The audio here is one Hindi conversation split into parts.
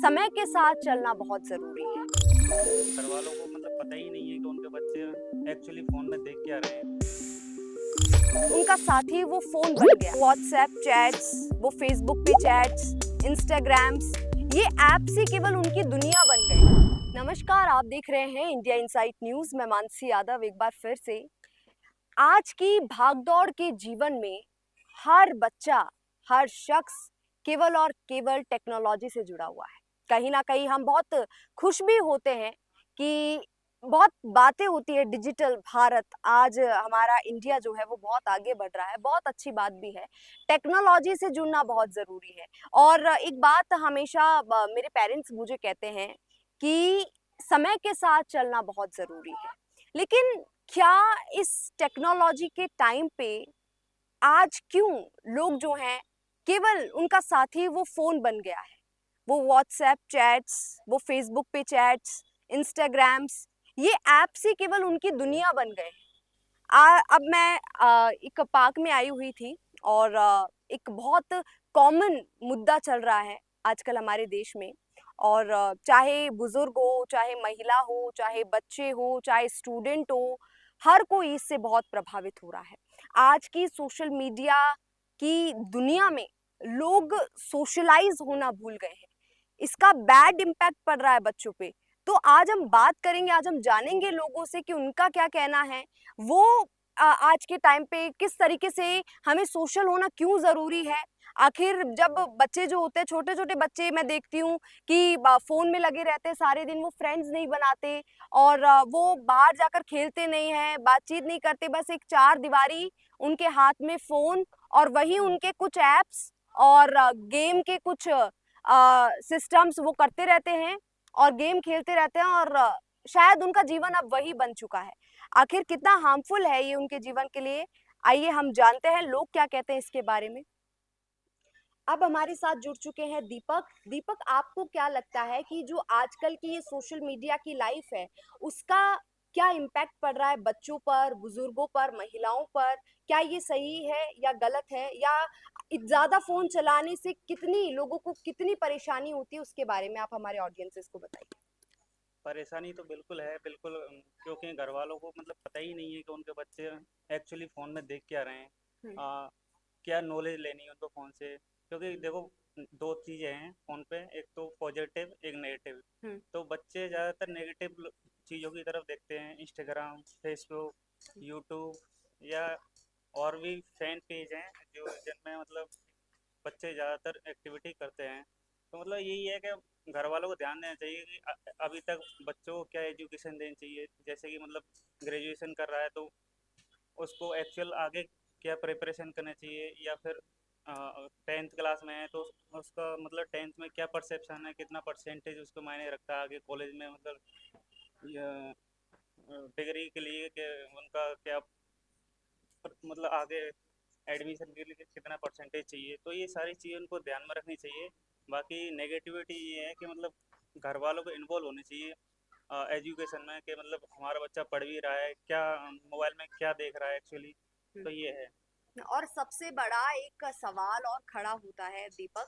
समय के साथ चलना बहुत ज़रूरी है। घर वालों को पता ही नहीं है कि उनके बच्चे एक्चुअली फ़ोन में देख क्या रहे हैं। उनका साथी वो फ़ोन बन गया। व्हाट्सएप चैट्स, वो फ़ेसबुक पे चैट्स, इंस्टाग्राम्स, ये ऐप्स ही केवल उनकी दुनिया बन गए। नमस्कार, आप देख रहे हैं इंडिया इनसाइट न्यूज़। मैं मानसी यादव एक बार फिर से। आज की भागदौड़ के जीवन में हर बच्चा, हर शख्स केवल और केवल टेक्नोलॉजी से जुड़ा हुआ है। कहीं न कहीं हम बहुत खुश भी होते हैं कि बहुत बातें होती है डिजिटल भारत, आज हमारा इंडिया जो है वो बहुत आगे बढ़ रहा है, बहुत अच्छी बात भी है। टेक्नोलॉजी से जुड़ना बहुत ज़रूरी है और एक बात हमेशा मेरे पेरेंट्स मुझे कहते हैं कि समय के साथ चलना बहुत ज़रूरी है। लेकिन क्या इस टेक्नोलॉजी के टाइम पे आज क्यों लोग जो हैं केवल उनका साथी वो फ़ोन बन गया है। वो व्हाट्सएप चैट्स, वो फ़ेसबुक पे चैट्स, इंस्टाग्राम्स, ये ऐप्स ही केवल उनकी दुनिया बन गए हैं। अब मैं एक पार्क में आई हुई थी और एक बहुत कॉमन मुद्दा चल रहा है आजकल हमारे देश में और चाहे बुजुर्ग हो, चाहे महिला हो, चाहे बच्चे हो, चाहे स्टूडेंट हो, हर कोई इससे बहुत प्रभावित हो रहा है। आज की सोशल मीडिया की दुनिया में लोग सोशलाइज होना भूल गए हैं। इसका बैड इम्पैक्ट पड़ रहा है बच्चों पे। तो आज हम बात करेंगे, आज हम जानेंगे लोगों से कि उनका क्या कहना है। वो आज के टाइम पे किस तरीके से हमें सोशल होना क्यों ज़रूरी है? आखिर जब बच्चे जो होते हैं, छोटे-छोटे बच्चे मैं देखती हूँ कि ब फ़ोन में लगे रहते हैं सारे दिन, वो फ्रेंड्स नहीं बनाते और वो बाहर जाकर खेलते नहीं हैं, बातचीत नहीं करते, बस एक चारदीवारी, उनके हाथ में फ़ोन और वही उनके कुछ ऐप्स और गेम के कुछ सिस्टम्स वो करते रहते हैं और गेम खेलते रहते हैं और शायद उनका जीवन अब वही बन चुका है। आखिर कितना हार्मफुल है ये उनके जीवन के लिए? आइए हम जानते हैं लोग क्या कहते हैं इसके बारे में। अब हमारे साथ जुड़ चुके हैं दीपक। दीपक, आपको क्या लगता है कि जो आजकल की ये सोशल मीडिया की लाइफ है, उसका क्या इम्पैक्ट पड़ रहा है बच्चों पर, बुजुर्गों पर, महिलाओं पर? क्या ये सही है या गलत है? या ज़्यादा फ़ोन चलाने से कितनी लोगों को कितनी परेशानी होती है, उसके बारे में आप हमारे ऑडियंसेस को बताइए। परेशानी तो बिल्कुल है, बिल्कुल क्योंकि घर वालों को पता ही नहीं है कि उनके बच्चे एक्चुअली फ़ोन में देख क्या रहे हैं। हुँ, क्या नॉलेज लेनी है उनको फ़ोन से, क्योंकि देखो 2 चीज़ें हैं फ़ोन पे, एक तो पॉजिटिव, एक नेगेटिव। हुँ, तो बच्चे ज़्यादातर नेगेटिव चीज़ों की तरफ देखते हैं, इंस्टाग्राम, फेसबुक, यूट्यूब या और भी फैन पेज हैं जो जिनमें बच्चे ज़्यादातर एक्टिविटी करते हैं। तो यही है कि घर वालों को ध्यान देना चाहिए कि अभी तक बच्चों को क्या एजुकेशन देनी चाहिए। जैसे कि ग्रेजुएशन कर रहा है तो उसको एक्चुअल आगे क्या प्रिपरेशन करना चाहिए, या फिर 10th क्लास में है तो उसका टेंथ में क्या परसेप्शन है, कितना परसेंटेज उसको मायने रखता है आगे कॉलेज में, डिग्री के लिए कि उनका क्या आगे एडमिशन के लिए कितना परसेंटेज चाहिए। तो ये सारी चीज़ें उनको ध्यान में रखनी चाहिए। बाकी नेगेटिविटी ये है कि घर वालों को इन्वॉल्व होने चाहिए एजुकेशन में, कि हमारा बच्चा पढ़ भी रहा है क्या, मोबाइल में क्या देख रहा है एक्चुअली। हुँ। तो ये है। और सबसे बड़ा एक सवाल और खड़ा होता है दीपक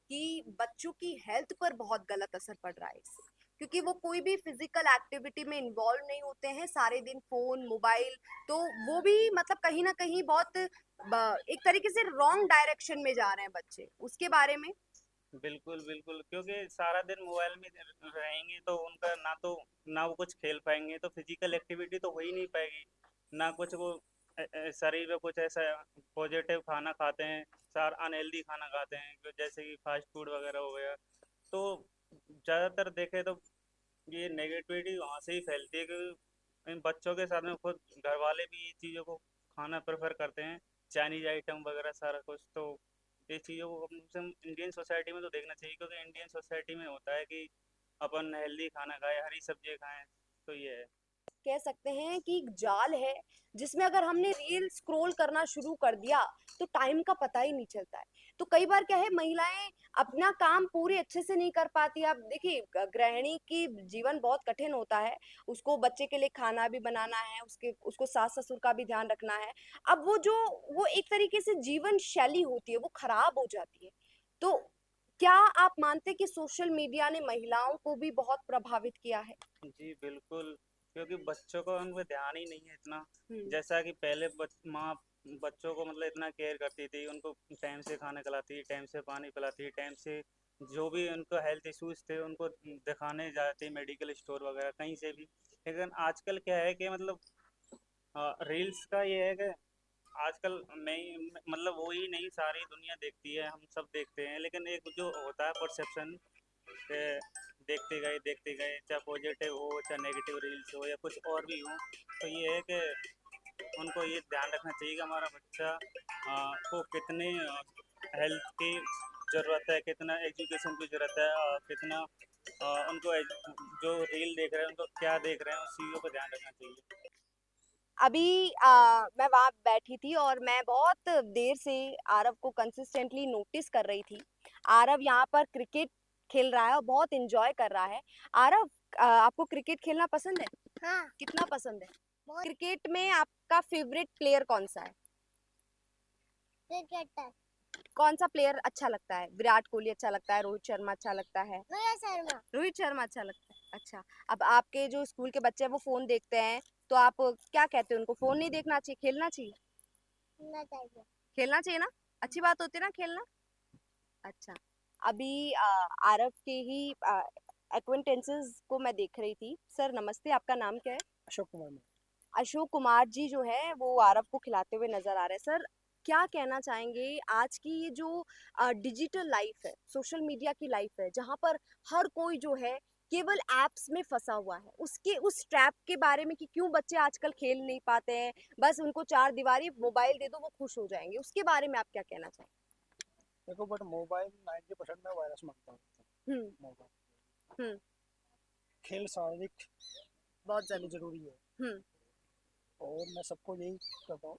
कि बच्चों की हेल्थ पर बहुत गलत असर पड़ रहा है इससे, क्योंकि वो कोई भी फिजिकल एक्टिविटी में इन्वॉल्व नहीं होते हैं, सारे दिन फोन मोबाइल। तो वो भी कहीं ना कहीं बहुत एक तरीके से रॉन्ग डायरेक्शन में जा रहे हैं बच्चे, उसके बारे में। बिल्कुल बिल्कुल, क्योंकि सारा दिन मोबाइल में रहेंगे तो उनका ना वो कुछ खेल पाएंगे, तो फिजिकल एक्टिविटी तो हो ही नहीं पाएगी। ना कुछ वो शरीर में कुछ ऐसा पॉजिटिव खाना खाते हैं, सार अनहेल्दी खाना खाते हैं जैसे कि फास्ट फूड वगैरह हो गया। तो ज़्यादातर देखें तो ये नेगेटिविटी वहाँ से ही फैलती है कि इन बच्चों के साथ में खुद घर वाले भी ये चीज़ों को खाना प्रेफर करते हैं, चाइनीज आइटम वगैरह सारा कुछ। तो ये चीज़ों को कम से कम इंडियन सोसाइटी में तो देखना चाहिए, क्योंकि इंडियन सोसाइटी में होता है कि अपन हेल्दी खाना खाएं, हरी सब्जी खाएं। तो ये है। कह सकते हैं कि एक जाल है जिसमें अगर हमने रील स्क्रॉल करना शुरू कर दिया तो टाइम का पता ही नहीं चलता है। तो कई बार क्या है, महिलाएं अपना काम पूरे अच्छे से नहीं कर पाती। आप देखिए, गृहिणी की जीवन बहुत कठिन होता है। उसको बच्चे के लिए खाना भी बनाना है, उसके उसको सास ससुर का भी ध्यान रखना है। अब वो एक तरीके से जीवन शैली होती है वो खराब हो जाती है। तो क्या आप मानते कि सोशल मीडिया ने महिलाओं को भी बहुत प्रभावित किया है? जी बिल्कुल, क्योंकि बच्चों को उन पे ध्यान ही नहीं है इतना। हम्म। जैसा कि पहले माँ बच्चों को मतलब इतना केयर करती थी, उनको टाइम से खाना खिलाती, टाइम से पानी पिलाती, टाइम से जो भी उनको हेल्थ इश्यूज थे उनको दिखाने जाती मेडिकल स्टोर वगैरह कहीं से भी। लेकिन आजकल क्या है कि मतलब रील्स का ये है कि आजकल नहीं, मतलब वो ही नहीं सारी दुनिया देखती है, हम सब देखते हैं, लेकिन एक जो होता है परसेप्शन, देखते गए चाहे पॉजिटिव हो चाहे नेगेटिव रील्स हो या कुछ और भी हो, तो ये है कि उनको ये ध्यान रखना चाहिए कि हमारा बच्चा को कितने हेल्थ की ज़रूरत है, कितना एजुकेशन की ज़रूरत है, कितना उनको जो रील देख रहे हैं उनको क्या देख रहे हैं, उस चीज़ों पर ध्यान रखना चाहिए। अभी मैं वहाँ बैठी थी और मैं बहुत देर से आरव को कंसिस्टेंटली नोटिस कर रही थी। आरव यहाँ पर क्रिकेट खेल रहा है और बहुत एंजॉय कर रहा है। आरव, आपको क्रिकेट खेलना पसंद है? हाँ, कितना पसंद है? बहुत। क्रिकेट में आपका फेवरेट प्लेयर कौन सा है? क्रिकेटर कौन सा प्लेयर अच्छा लगता है? विराट कोहली अच्छा लगता है, रोहित शर्मा अच्छा लगता है? रोहित शर्मा। रोहित शर्मा अच्छा लगता है। अच्छा, अब आपके जो स्कूल के बच्चे हैं वो फोन देखते हैं, तो आप क्या कहते हैं उनको? फोन नहीं देखना चाहिए, खेलना चाहिए? खेलना चाहिए। खेलना चाहिए ना? अच्छी बात होती है ना खेलना? अच्छा, अभी आरव के ही एक्वेंटेंसेस को मैं देख रही थी। सर नमस्ते, आपका नाम क्या है? अशोक कुमार में। अशोक कुमार जी जो है वो आरव को खिलाते हुए नजर आ रहे हैं। सर क्या कहना चाहेंगे, आज की ये जो डिजिटल लाइफ है, सोशल मीडिया की लाइफ है, जहाँ पर हर कोई जो है केवल एप्स में फंसा हुआ है, उसके उस ट्रैप के बारे में कि क्यों बच्चे आजकल खेल नहीं पाते हैं, बस उनको चार दीवारी मोबाइल दे दो वो खुश हो जाएंगे, उसके बारे में आप क्या कहना चाहेंगे? देखो, बट मोबाइल 90% में वायरस मांगता है। हम्म। मोबाइल हम्म। खेल शारीरिक बहुत के लिए जरूरी। जरूरी है। हम्म। और मैं सबको यही करता हूँ,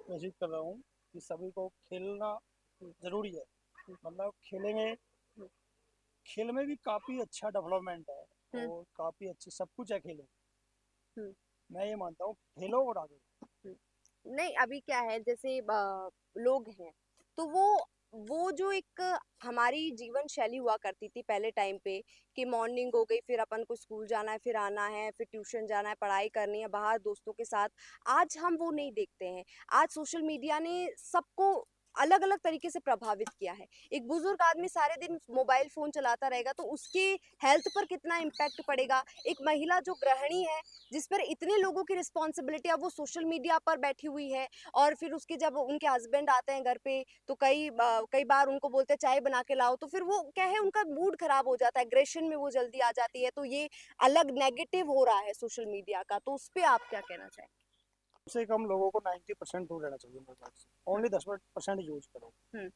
कोशिश कर रहा हूँ कि सभी को खेलना जरूरी है। मतलब खेलेंगे, हम्म। खेल में भी काफ़ी अच्छा डेवलपमेंट है हम्म। और काफ़ी अच्छी सब कुछ है खेल में। हम्म। मैं ये मानता हूँ खेलो और आगे। नहीं, अभी क्या है जैसे लोग हैं, तो वो जो एक हमारी जीवन शैली हुआ करती थी पहले टाइम पे, कि मॉर्निंग हो गई फिर अपन को स्कूल जाना है, फिर आना है, फिर ट्यूशन जाना है, पढ़ाई करनी है बाहर दोस्तों के साथ। आज हम वो नहीं देखते हैं। आज सोशल मीडिया ने सबको अलग अलग तरीके से प्रभावित किया है। एक बुजुर्ग आदमी सारे दिन मोबाइल फोन चलाता रहेगा तो उसके हेल्थ पर कितना इम्पैक्ट पड़ेगा। एक महिला जो गृहिणी है, जिस पर इतने लोगों की रिस्पॉन्सिबिलिटी, अब वो सोशल मीडिया पर बैठी हुई है, और फिर उसके जब उनके हस्बैंड आते हैं घर पे तो कई बार उनको बोलते हैं चाय बना के लाओ, तो फिर वो क्या है उनका मूड खराब हो जाता है, एग्रेशन में वो जल्दी आ जाती है। तो ये अलग नेगेटिव हो रहा है सोशल मीडिया का, तो उस पे आप क्या कहना चाहेंगे? कम से कम लोगों को 90% दूर रहना चाहिए मोबाइल से। ओनली 10% यूज करो, हम्म।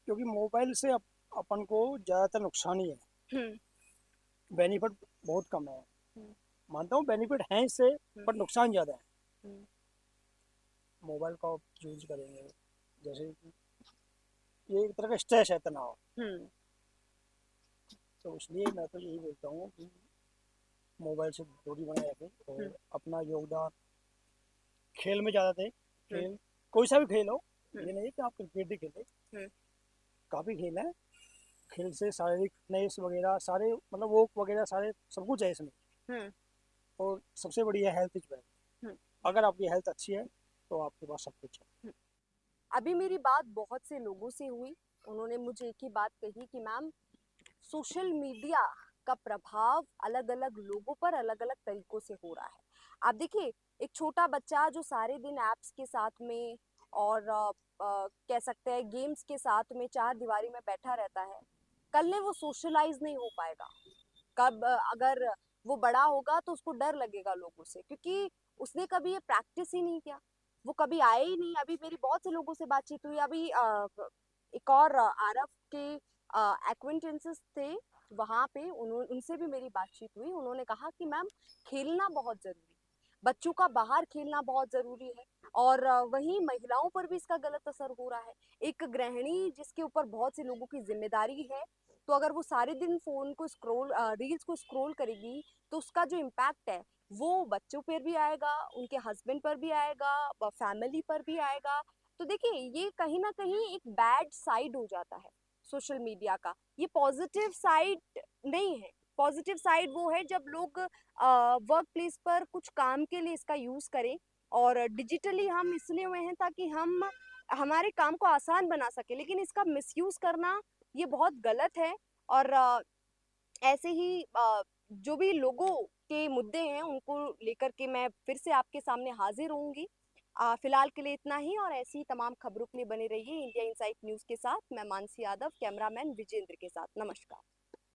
क्योंकि मोबाइल से अपन को ज़्यादातर नुकसान ही है, हम्म। बेनिफिट बहुत कम है। हम्म। मानता हूँ बेनिफिट है इससे, हम्म। पर नुकसान ज़्यादा है। हम्म। मोबाइल का यूज करेंगे, जैसे कि ये एक तरह का स्ट्रेस है, तनाव। हम्म। तो इसलिए मैं तो यही बोलता हूँ कि मोबाइल से दूरी बनाए रखें हम्म। और अपना योगदान खेल में ज़्यादा दें। हम्म। खेल कोई सा भी खेल हो, हम्म। ये नहीं है कि आप क्रिकेट ही खेलें। हम्म। काफ़ी खेल है, खेल से शारीरिक फिटनेस वगैरह सारे, मतलब वो वगैरह सारे सब कुछ है इसमें। हम्म। और सबसे बड़ी है हेल्थ इज वेल्थ। हम्म। अगर आपकी हेल्थ अच्छी है तो आपके पास सब कुछ है। अभी मेरी बात बहुत से लोगों से हुई, उन्होंने मुझे एक ही बात कही कि मैम, सोशल मीडिया का प्रभाव अलग अलग लोगों पर अलग अलग तरीकों से हो रहा है। आप देखिए, एक छोटा बच्चा जो सारे दिन ऐप्स के साथ में और कह सकते हैं गेम्स के साथ में चार दीवारी में बैठा रहता है, कल ने वो सोशलाइज नहीं हो पाएगा। कब अगर वो बड़ा होगा तो उसको डर लगेगा लोगों से, क्योंकि उसने कभी ये प्रैक्टिस ही नहीं किया, वो कभी आए ही नहीं। अभी मेरी बहुत से लोगों से बातचीत हुई, अभी एक और आरव के एक्वेंटेंसेस थे वहां पे, उनसे भी मेरी बातचीत हुई। उन्होंने कहा कि मैम, खेलना बहुत जरूरी है, बच्चों का बाहर खेलना बहुत जरूरी है। और वहीं महिलाओं पर भी इसका गलत असर हो रहा है। एक गृहिणी जिसके ऊपर बहुत से लोगों की जिम्मेदारी है, तो अगर वो सारे दिन फोन को स्क्रॉल रील्स को स्क्रॉल करेगी, तो उसका जो इम्पैक्ट है वो बच्चों पर भी आएगा, उनके हस्बैंड पर भी आएगा, फैमिली पर भी आएगा। तो देखिए, ये कहीं ना कहीं एक बैड साइड हो जाता है सोशल मीडिया का। ये पॉजिटिव साइड नहीं है। पॉजिटिव साइड वो है जब लोग वर्क प्लेस पर कुछ काम के लिए इसका यूज़ करें, और डिजिटली हम इसलिए हुए हैं ताकि हम हमारे काम को आसान बना सकें, लेकिन इसका मिसयूज़ करना ये बहुत गलत है। और ऐसे ही जो भी लोगों के मुद्दे हैं उनको लेकर के मैं फिर से आपके सामने हाजिर होंगी। फिलहाल के लिए इतना ही, और ऐसी ही तमाम खबरों के लिए बने रहिए इंडिया इनसाइट न्यूज़ के साथ। मैं मानसी यादव, कैमरामैन विजेंद्र के साथ। नमस्कार।